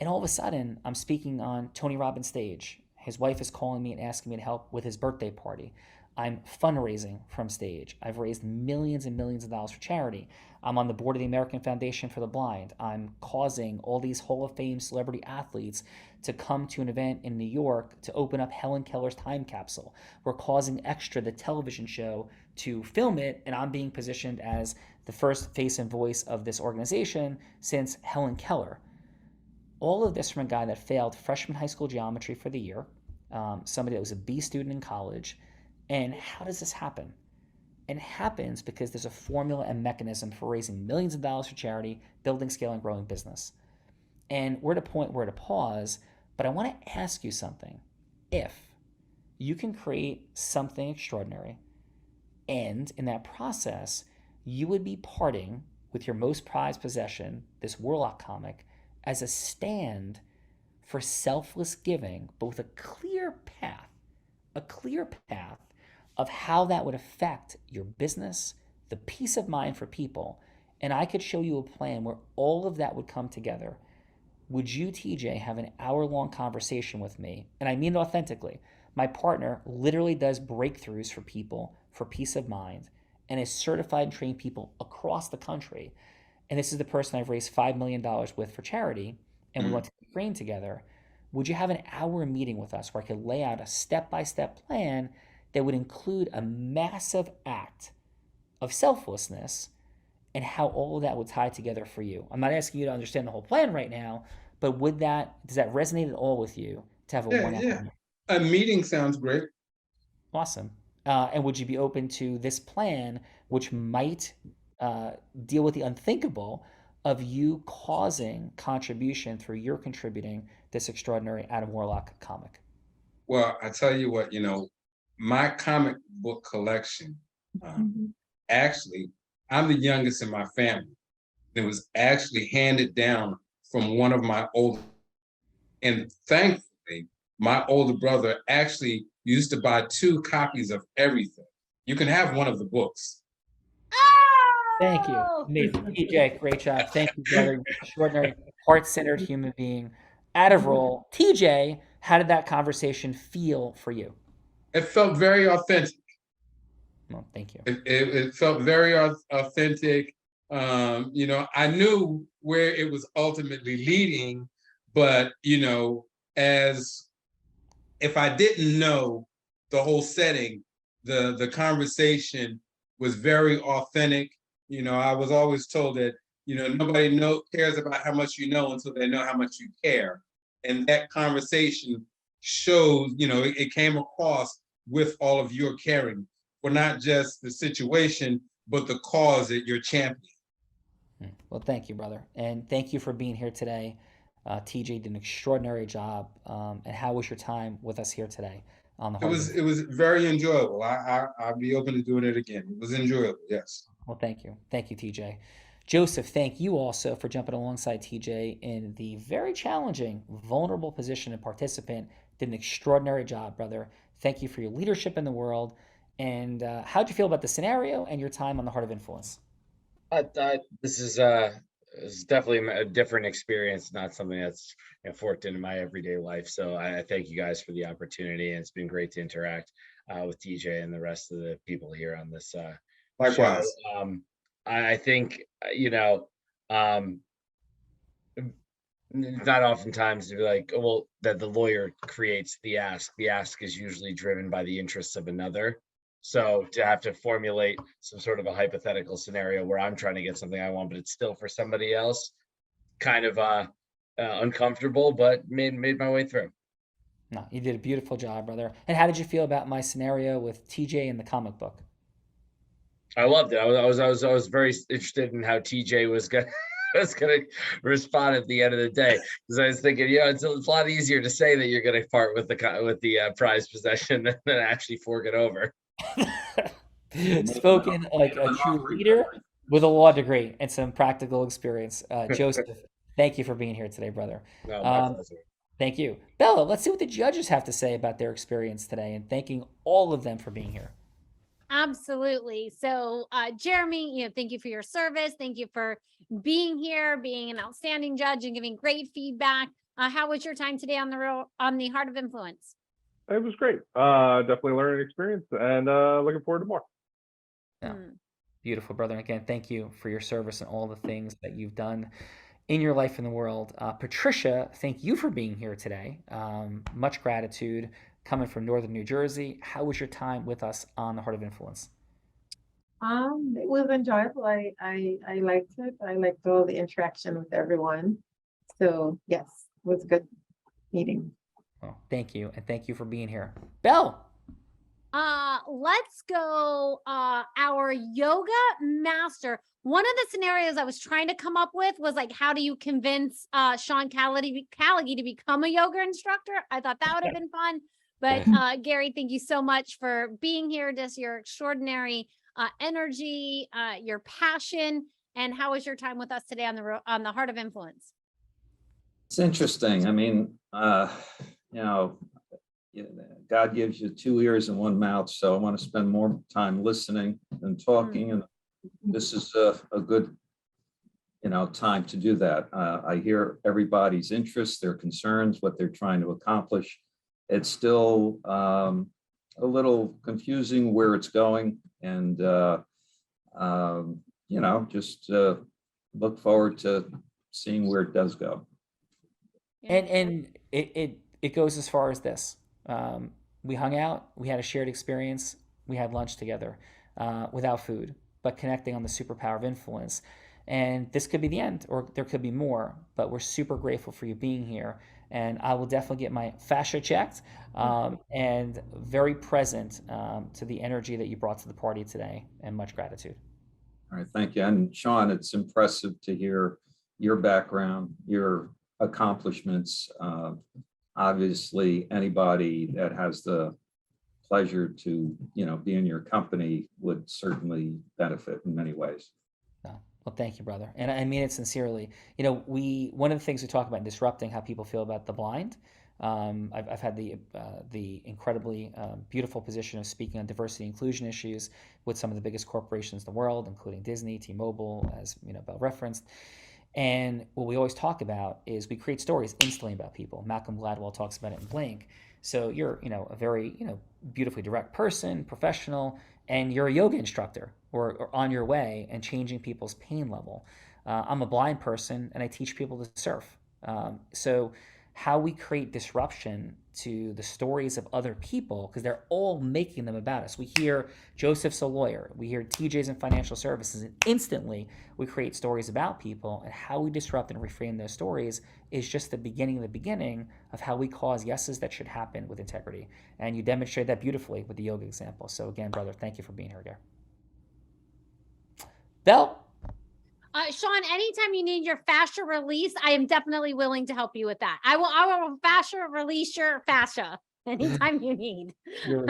And all of a sudden, I'm speaking on Tony Robbins' stage. His wife is calling me and asking me to help with his birthday party. I'm fundraising from stage. I've raised millions and millions of dollars for charity. I'm on the board of the American Foundation for the Blind. I'm causing all these Hall of Fame celebrity athletes to come to an event in New York to open up Helen Keller's time capsule. We're causing Extra, the television show, to film it, and I'm being positioned as the first face and voice of this organization since Helen Keller. All of this from a guy that failed freshman high school geometry for the year, somebody that was a B student in college. And how does this happen? It happens because there's a formula and mechanism for raising millions of dollars for charity, building, scaling, growing business. And we're at a point where to pause, but I want to ask you something. If you can create something extraordinary, and in that process, you would be parting with your most prized possession, this Warlock comic, as a stand for selfless giving, but with a clear path of how that would affect your business, the peace of mind for people, and I could show you a plan where all of that would come together. Would you, TJ, have an hour-long conversation with me? And I mean it authentically. My partner literally does breakthroughs for people for peace of mind and is certified and trained people across the country. And this is the person I've raised $5 million with for charity, and we went to Ukraine together. Would you have an hour meeting with us where I could lay out a step-by-step plan that would include a massive act of selflessness and how all of that would tie together for you? I'm not asking you to understand the whole plan right now, but does that resonate at all with you to have a 1 hour meeting? A meeting sounds great. Awesome. And would you be open to this plan, which might deal with the unthinkable of you causing contribution through your contributing this extraordinary Adam Warlock comic? Well, I tell you what, my comic book collection, actually, I'm the youngest in my family. It was actually handed down from one of my older, and thankfully, my older brother actually used to buy 2 copies of everything. You can have one of the books. Thank you. Amazing. TJ, great job. Thank you, brother. You're an extraordinary, heart-centered human being. Out of role. TJ, how did that conversation feel for you? It felt very authentic. Well, thank you. It felt very authentic. I knew where it was ultimately leading, but, as if I didn't know the whole setting, the conversation was very authentic. You know, I was always told that, you know, nobody cares about how much you know until they know how much you care. And that conversation shows, you know, it came across with all of your caring for not just the situation, but the cause that you're championing. Well, thank you, brother. And thank you for being here today. TJ did an extraordinary job. And how was your time with us here today on the Heart of It was very enjoyable. I'd be open to doing it again. It was enjoyable, yes. Well, thank you. Thank you, TJ. Joseph, thank you also for jumping alongside TJ in the very challenging, vulnerable position of participant. Did an extraordinary job, brother. Thank you for your leadership in the world. And how'd you feel about the scenario and your time on the Heart of Influence? This is definitely a different experience, not something that's forked into my everyday life. So I thank you guys for the opportunity, and it's been great to interact with TJ and the rest of the people here on this Likewise. show. I think not oftentimes to be like, well, that the lawyer creates the ask. The ask is usually driven by the interests of another. So to have to formulate some sort of a hypothetical scenario where I'm trying to get something I want, but it's still for somebody else, kind of uncomfortable, but made my way through. No, you did a beautiful job, brother. And how did you feel about my scenario with TJ in the comic book? I loved it. I was very interested in how TJ was gonna respond at the end of the day, because I was thinking, it's a lot easier to say that you're gonna part with the prize possession than actually fork it over. Spoken like a true leader with a law degree and some practical experience. Joseph, thank you for being here today, brother. No, my pleasure. Thank you. Bella, let's see what the judges have to say about their experience today, and thanking all of them for being here. Absolutely. So, Jeremy, thank you for your service. Thank you for being here, being an outstanding judge and giving great feedback. How was your time today on the Heart of Influence? It was great. Definitely learning experience, and looking forward to more. Yeah. Beautiful, brother. And again, thank you for your service and all the things that you've done in your life in the world. Patricia, thank you for being here today. Much gratitude coming from Northern New Jersey. How was your time with us on the Heart of Influence? It was enjoyable. I liked it. I liked all the interaction with everyone. So yes, it was a good meeting. Well, thank you. And thank you for being here. Belle. Let's go, our yoga master. One of the scenarios I was trying to come up with was like, how do you convince Sean Callaghy to become a yoga instructor? I thought that would have been fun. But Gary, thank you so much for being here. Just your extraordinary energy, your passion, and how was your time with us today on the Heart of Influence? It's interesting. I mean, God gives you 2 ears and 1 mouth, so I want to spend more time listening than talking, and this is a good, time to do that. I hear everybody's interests, their concerns, what they're trying to accomplish. It's still a little confusing where it's going, and just look forward to seeing where it does go. And it goes as far as this. We hung out, we had a shared experience, we had lunch together without food, but connecting on the superpower of influence. And this could be the end, or there could be more, but we're super grateful for you being here. And I will definitely get my fascia checked and very present to the energy that you brought to the party today, and much gratitude. All right, thank you. And Sean, it's impressive to hear your background, your accomplishments. Obviously, anybody that has the pleasure to, be in your company would certainly benefit in many ways. Well, thank you, brother. And I mean it sincerely. One of the things we talk about in disrupting how people feel about the blind. I've had the incredibly beautiful position of speaking on diversity and inclusion issues with some of the biggest corporations in the world, including Disney, T-Mobile, as Bell referenced. And what we always talk about is we create stories instantly about people. Malcolm Gladwell talks about it in Blink. So you're, a very, beautifully direct person, professional, and you're a yoga instructor or on your way and changing people's pain level. I'm a blind person and I teach people to surf. So how we create disruption to the stories of other people, because they're all making them about us. We hear Joseph's a lawyer, we hear TJ's in financial services, and instantly we create stories about people, and how we disrupt and reframe those stories is just the beginning of how we cause yeses that should happen with integrity. And you demonstrate that beautifully with the yoga example. So again, brother, thank you for being here again. Bell. Sean, anytime you need your fascia release, I am definitely willing to help you with that. I will fascia release your fascia anytime you need. Your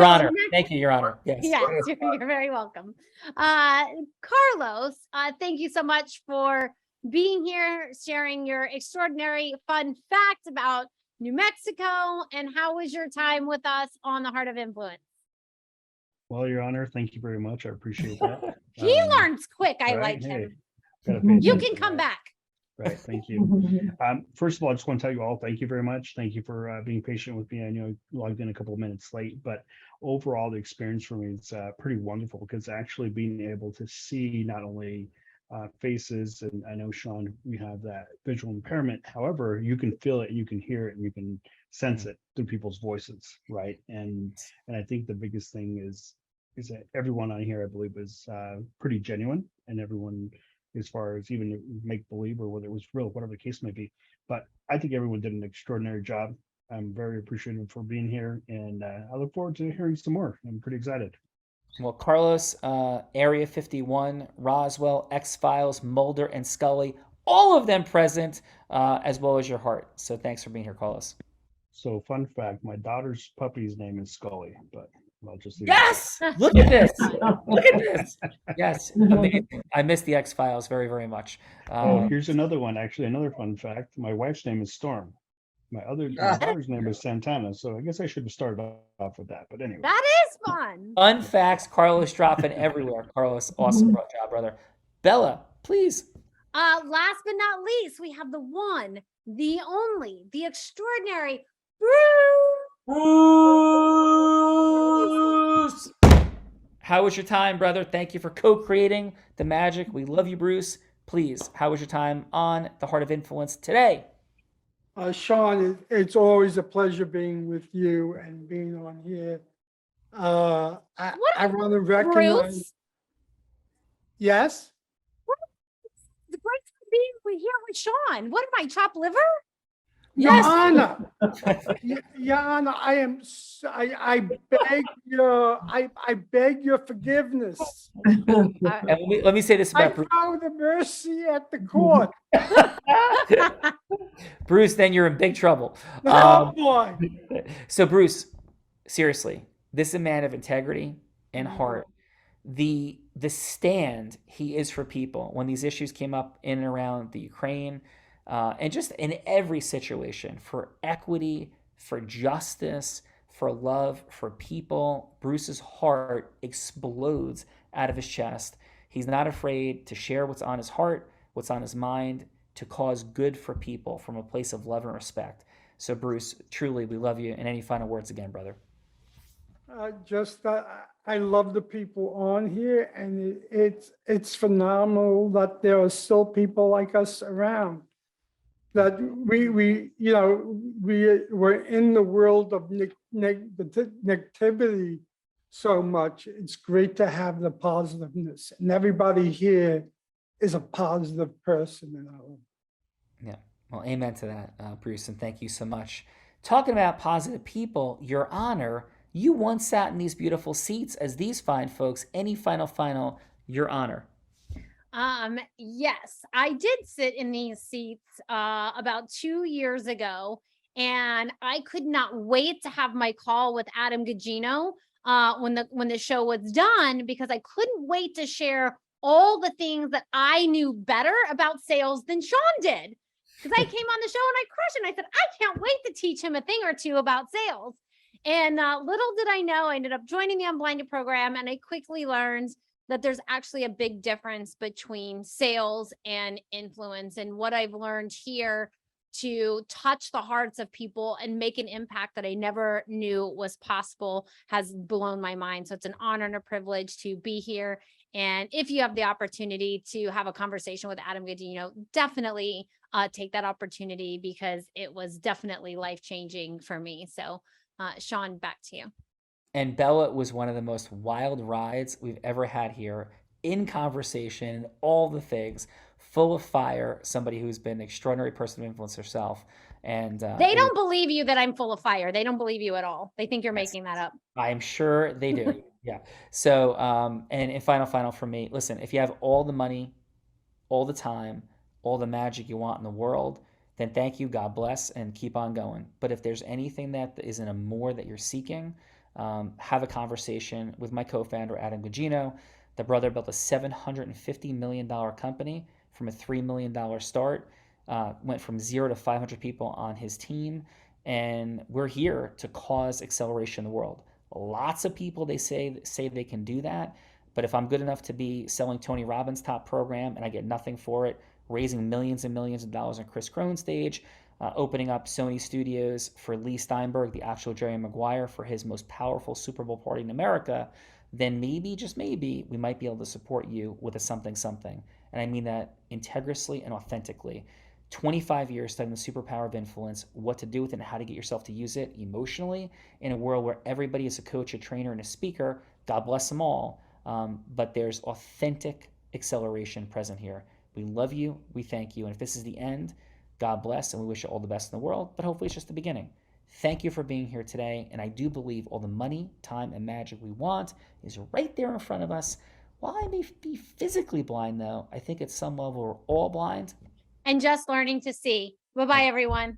Honor. Thank you, Your Honor. Yes. Yes, you're very welcome. Carlos, thank you so much for being here, sharing your extraordinary fun fact about New Mexico, and how was your time with us on the Heart of Influence? Well, Your Honor, thank you very much. I appreciate that. He learns quick. I right? like Hey, him. gotta pay You attention, can come right? back. Right. Thank you. First of all, I just want to tell you all, thank you very much. Thank you for being patient with me. I know I logged in a couple of minutes late, but overall, the experience for me is pretty wonderful, because actually being able to see not only faces, and I know, Sean, we have that visual impairment. However, you can feel it, you can hear it, and you can sense it through people's voices, right? And I think the biggest thing is that everyone on here, I believe, is pretty genuine, and everyone, as far as even make believe or whether it was real, whatever the case may be. But I think everyone did an extraordinary job. I'm very appreciative for being here, and I look forward to hearing some more. I'm pretty excited. Well, Carlos, Area 51, Roswell, X-Files, Mulder, and Scully, all of them present, as well as your heart. So thanks for being here, Carlos. So fun fact, my daughter's puppy's name is Scully, but I'll just leave yes! Look at this. Look at this. Yes. Amazing. I miss the X-Files very, very much. Here's another one. Actually, another fun fact. My wife's name is Storm. My daughter's name is Santana. So I guess I should have started off with that. But anyway. That is fun. Fun facts, Carlos dropping everywhere. Carlos, awesome job, brother. Bella, please. Last but not least, we have the one, the only, the extraordinary Bruce. How was your time, brother? Thank you for co-creating the magic. We love you, Bruce. Please, how was your time on the Heart of Influence today? Sean, it's always a pleasure being with you and being on here. I want to recognize. Bruce? Yes? The great being here with Sean. What am I, chopped liver? Your Honor, Your Honor, I beg your forgiveness. And let me say this about Bruce. I found the mercy at the court. Bruce, then you're in big trouble. Oh boy. So Bruce, seriously, this is a man of integrity and heart. The stand he is for people when these issues came up in and around the Ukraine, and just in every situation, for equity, for justice, for love, for people, Bruce's heart explodes out of his chest. He's not afraid to share what's on his heart, what's on his mind, to cause good for people from a place of love and respect. So Bruce, truly, we love you. And any final words again, brother? Just that I love the people on here, and it's phenomenal that there are still people like us around. That we're in the world of negativity so much. It's great to have the positiveness, and everybody here is a positive person in our life. Yeah, well, amen to that, Bruce, and thank you so much. Talking about positive people, Your Honor, you once sat in these beautiful seats as these fine folks. Any final, Your Honor? Yes, I did sit in these seats about 2 years ago, and I could not wait to have my call with Adam Gugino when the show was done, because I couldn't wait to share all the things that I knew better about sales than Sean did. Because I came on the show and I crushed it. And I said, I can't wait to teach him a thing or two about sales. And little did I know, I ended up joining the Unblinded program, and I quickly learned that there's actually a big difference between sales and influence. And what I've learned here to touch the hearts of people and make an impact that I never knew was possible has blown my mind. So it's an honor and a privilege to be here And if you have the opportunity to have a conversation with Adam Godino, definitely take that opportunity, because it was definitely life-changing for me. So Sean, back to you. And Bella was one of the most wild rides we've ever had here, in conversation, all the things, full of fire, somebody who's been an extraordinary person of influence herself. And they don't believe you that I'm full of fire. They don't believe you at all. They think you're making that up. I'm sure they do. Yeah. So, and final for me, listen, if you have all the money, all the time, all the magic you want in the world, then thank you, God bless, and keep on going. But if there's anything that isn't a more that you're seeking, have a conversation with my co-founder, Adam Godino. The brother built a $750 million company from a $3 million start, went from 0 to 500 people on his team. And we're here to cause acceleration in the world. Lots of people, they say they can do that. But if I'm good enough to be selling Tony Robbins' top program and I get nothing for it, raising millions and millions of dollars on Chris Krohn's stage, opening up Sony Studios for Lee Steinberg, the actual Jerry Maguire, for his most powerful Super Bowl party in America, then maybe, just maybe, we might be able to support you with a something. And I mean that integriously and authentically. 25 years studying the superpower of influence, what to do with it and how to get yourself to use it emotionally in a world where everybody is a coach, a trainer, and a speaker. God bless them all. But there's authentic acceleration present here. We love you. We thank you. And if this is the end, God bless, and we wish you all the best in the world. But hopefully it's just the beginning. Thank you for being here today. And I do believe all the money, time, and magic we want is right there in front of us. While I may be physically blind, though, I think at some level we're all blind. And just learning to see. Bye-bye, everyone.